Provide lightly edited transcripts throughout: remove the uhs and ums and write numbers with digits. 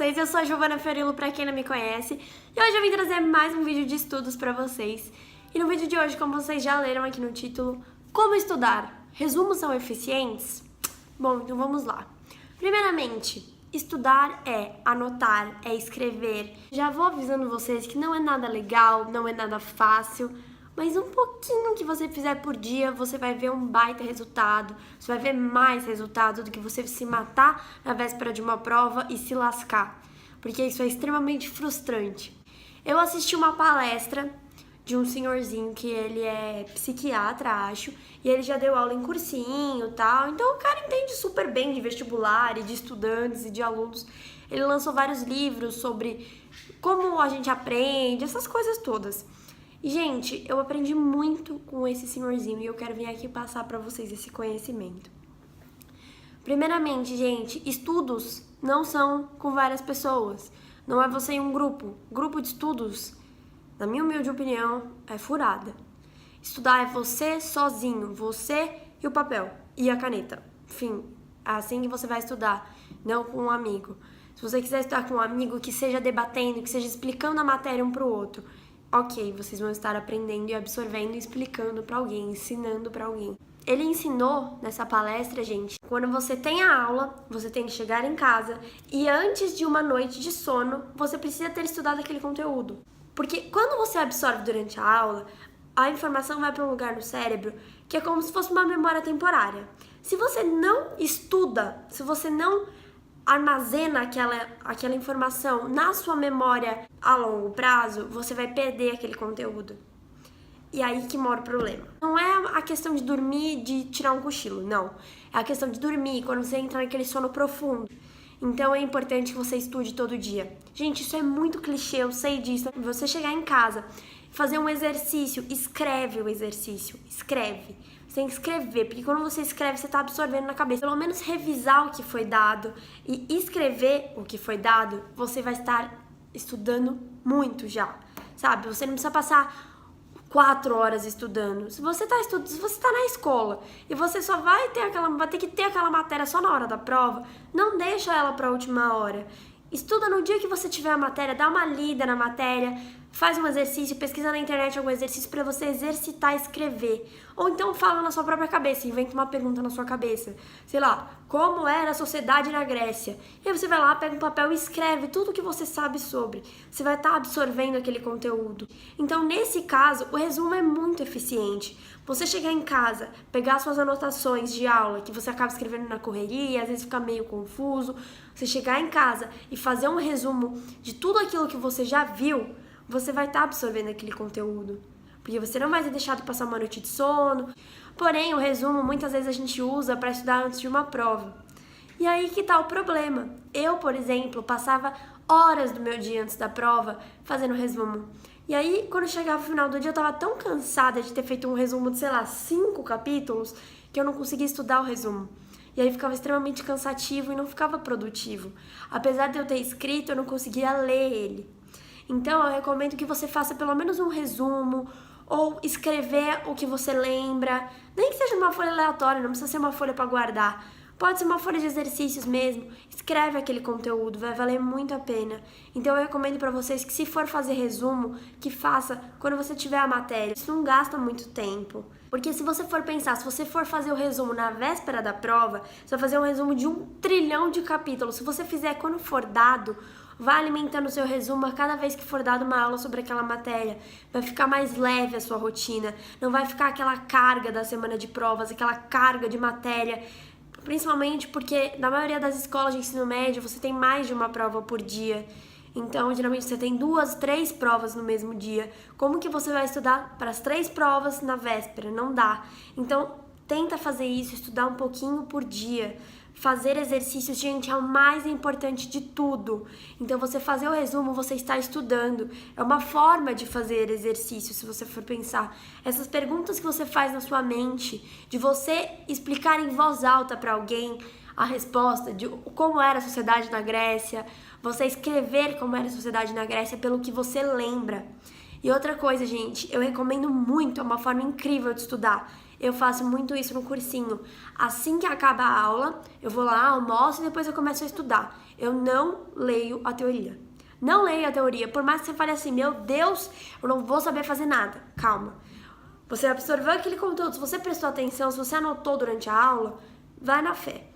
vocês? Eu sou a Giovana Fiorilo, pra quem não me conhece, e hoje eu vim trazer mais um vídeo de estudos pra vocês. E no vídeo de hoje, como vocês já leram aqui no título, como estudar? Resumos são eficientes? Bom, então vamos lá. Primeiramente, estudar é anotar, é escrever. Já vou avisando vocês que não é nada legal, não é nada fácil, mas um pouquinho que você fizer por dia, você vai ver um baita resultado. Você vai ver mais resultado do que você se matar na véspera de uma prova e se lascar. Porque isso é extremamente frustrante. Eu assisti uma palestra de um senhorzinho que ele é psiquiatra, acho, e ele já deu aula em cursinho e tal. Então o cara entende super bem de vestibular e de estudantes e de alunos. Ele lançou vários livros sobre como a gente aprende, essas coisas todas. E, gente, eu aprendi muito com esse senhorzinho e eu quero vir aqui passar pra vocês esse conhecimento. Primeiramente, gente, estudos não são com várias pessoas. Não é você em um grupo. Grupo de estudos, na minha humilde opinião, é furada. Estudar é você sozinho, você e o papel e a caneta. Enfim, é assim que você vai estudar, não com um amigo. Se você quiser estudar com um amigo, que seja debatendo, que seja explicando a matéria um pro outro. Ok, vocês vão estar aprendendo e absorvendo e explicando pra alguém, ensinando pra alguém. Ele ensinou nessa palestra, gente, quando você tem a aula, você tem que chegar em casa e antes de uma noite de sono, você precisa ter estudado aquele conteúdo. Porque quando você absorve durante a aula, a informação vai para um lugar no cérebro que é como se fosse uma memória temporária. Se você não estuda, se você não armazena aquela informação na sua memória a longo prazo, você vai perder aquele conteúdo. E aí que mora o problema. Não é a questão de dormir, de tirar um cochilo, não. É a questão de dormir, quando você entra naquele sono profundo. Então é importante que você estude todo dia. Gente, isso é muito clichê, eu sei disso. Você chegar em casa, fazer um exercício, escreve o exercício, escreve. Você tem que escrever, porque quando você escreve, você está absorvendo na cabeça. Pelo menos revisar o que foi dado e escrever o que foi dado, você vai estar estudando muito já, sabe? Você não precisa passar 4 horas estudando. Se você tá na escola e você só vai ter que ter aquela matéria só na hora da prova, não deixa ela para a última hora. Estuda no dia que você tiver a matéria, dá uma lida na matéria, faz um exercício, pesquisa na internet algum exercício para você exercitar e escrever. Ou então fala na sua própria cabeça, inventa uma pergunta na sua cabeça. Sei lá, como era a sociedade na Grécia? E aí você vai lá, pega um papel e escreve tudo o que você sabe sobre. Você vai estar absorvendo aquele conteúdo. Então, nesse caso, o resumo é muito eficiente. Você chegar em casa, pegar suas anotações de aula, que você acaba escrevendo na correria, às vezes fica meio confuso. Você chegar em casa e fazer um resumo de tudo aquilo que você já viu, você vai estar absorvendo aquele conteúdo. Porque você não vai ter deixado passar uma noite de sono. Porém, o resumo muitas vezes a gente usa para estudar antes de uma prova. E aí que tá o problema. Eu, por exemplo, passava horas do meu dia antes da prova fazendo resumo. E aí, quando chegava no final do dia, eu tava tão cansada de ter feito um resumo de, sei lá, 5 capítulos, que eu não conseguia estudar o resumo. E aí ficava extremamente cansativo e não ficava produtivo. Apesar de eu ter escrito, eu não conseguia ler ele. Então, eu recomendo que você faça pelo menos um resumo ou escrever o que você lembra. Nem que seja uma folha aleatória, não precisa ser uma folha para guardar. Pode ser uma folha de exercícios mesmo. Escreve aquele conteúdo, vai valer muito a pena. Então, eu recomendo para vocês que, se for fazer resumo, que faça quando você tiver a matéria. Isso não gasta muito tempo. Porque se você for pensar, se você for fazer o resumo na véspera da prova, você vai fazer um resumo de 1 trilhão de capítulos. Se você fizer quando for dado, vai alimentando o seu resumo a cada vez que for dada uma aula sobre aquela matéria. Vai ficar mais leve a sua rotina. Não vai ficar aquela carga da semana de provas, aquela carga de matéria. Principalmente porque na maioria das escolas de ensino médio você tem mais de uma prova por dia. Então, geralmente você tem 2, 3 provas no mesmo dia. Como que você vai estudar para as 3 provas na véspera? Não dá. Então, tenta fazer isso, estudar um pouquinho por dia. Fazer exercícios, gente, é o mais importante de tudo. Então, você fazer o resumo, você está estudando. É uma forma de fazer exercício, se você for pensar. Essas perguntas que você faz na sua mente, de você explicar em voz alta para alguém a resposta de como era a sociedade na Grécia, você escrever como era a sociedade na Grécia pelo que você lembra. E outra coisa, gente, eu recomendo muito, é uma forma incrível de estudar. Eu faço muito isso no cursinho. Assim que acaba a aula, eu vou lá, almoço e depois eu começo a estudar. Eu não leio a teoria. Não leio a teoria, por mais que você fale assim, meu Deus, eu não vou saber fazer nada. Calma. Você absorveu aquele conteúdo, se você prestou atenção, se você anotou durante a aula, vai na fé.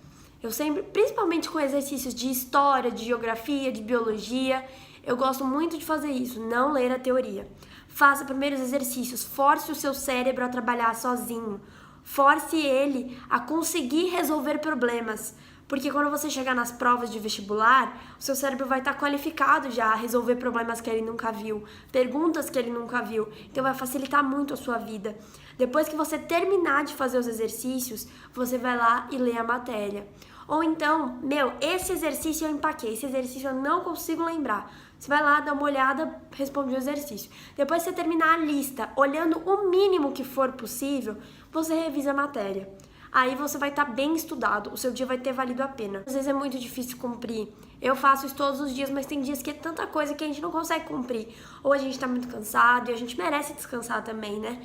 Eu sempre, principalmente com exercícios de história, de geografia, de biologia, eu gosto muito de fazer isso, não ler a teoria. Faça primeiro os exercícios, force o seu cérebro a trabalhar sozinho. Force ele a conseguir resolver problemas. Porque quando você chegar nas provas de vestibular, o seu cérebro vai estar qualificado já a resolver problemas que ele nunca viu, perguntas que ele nunca viu. Então vai facilitar muito a sua vida. Depois que você terminar de fazer os exercícios, você vai lá e lê a matéria. Ou então, esse exercício eu empaquei, esse exercício eu não consigo lembrar. Você vai lá, dá uma olhada, responde o exercício. Depois que você terminar a lista, olhando o mínimo que for possível, você revisa a matéria. Aí você vai estar bem estudado, o seu dia vai ter valido a pena. Às vezes é muito difícil cumprir. Eu faço isso todos os dias, mas tem dias que é tanta coisa que a gente não consegue cumprir. Ou a gente tá muito cansado e a gente merece descansar também, né?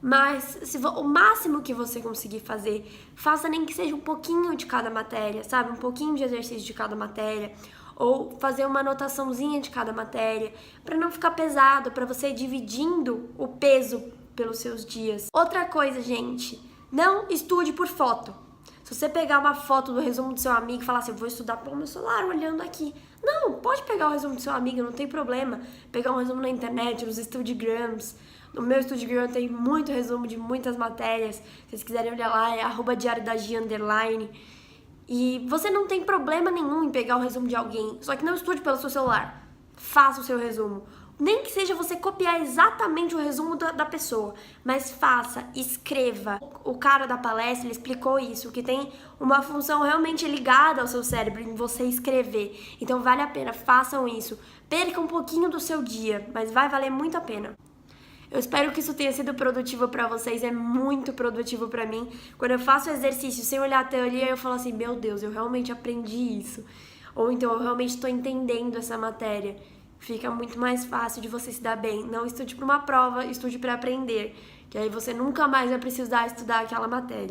Mas o máximo que você conseguir fazer, faça nem que seja um pouquinho de cada matéria, sabe? Um pouquinho de exercício de cada matéria. Ou fazer uma anotaçãozinha de cada matéria, para não ficar pesado, para você ir dividindo o peso pelos seus dias. Outra coisa, gente, não estude por foto. Se você pegar uma foto do resumo do seu amigo e falar assim, eu vou estudar pelo meu celular olhando aqui. Não, pode pegar o resumo do seu amigo, não tem problema. Pegar um resumo na internet, nos Studigrams. No meu Studigram tem muito resumo de muitas matérias. Se vocês quiserem olhar lá, é @diariodagi_. E você não tem problema nenhum em pegar o resumo de alguém, só que não estude pelo seu celular. Faça o seu resumo. Nem que seja você copiar exatamente o resumo da pessoa, mas faça, escreva. O cara da palestra, ele explicou isso, que tem uma função realmente ligada ao seu cérebro, em você escrever. Então vale a pena, façam isso. Perca um pouquinho do seu dia, mas vai valer muito a pena. Eu espero que isso tenha sido produtivo pra vocês, é muito produtivo pra mim. Quando eu faço exercício sem olhar a teoria, eu falo assim, meu Deus, eu realmente aprendi isso. Ou então, eu realmente estou entendendo essa matéria. Fica muito mais fácil de você se dar bem. Não estude para uma prova, estude para aprender. Que aí você nunca mais vai precisar estudar aquela matéria.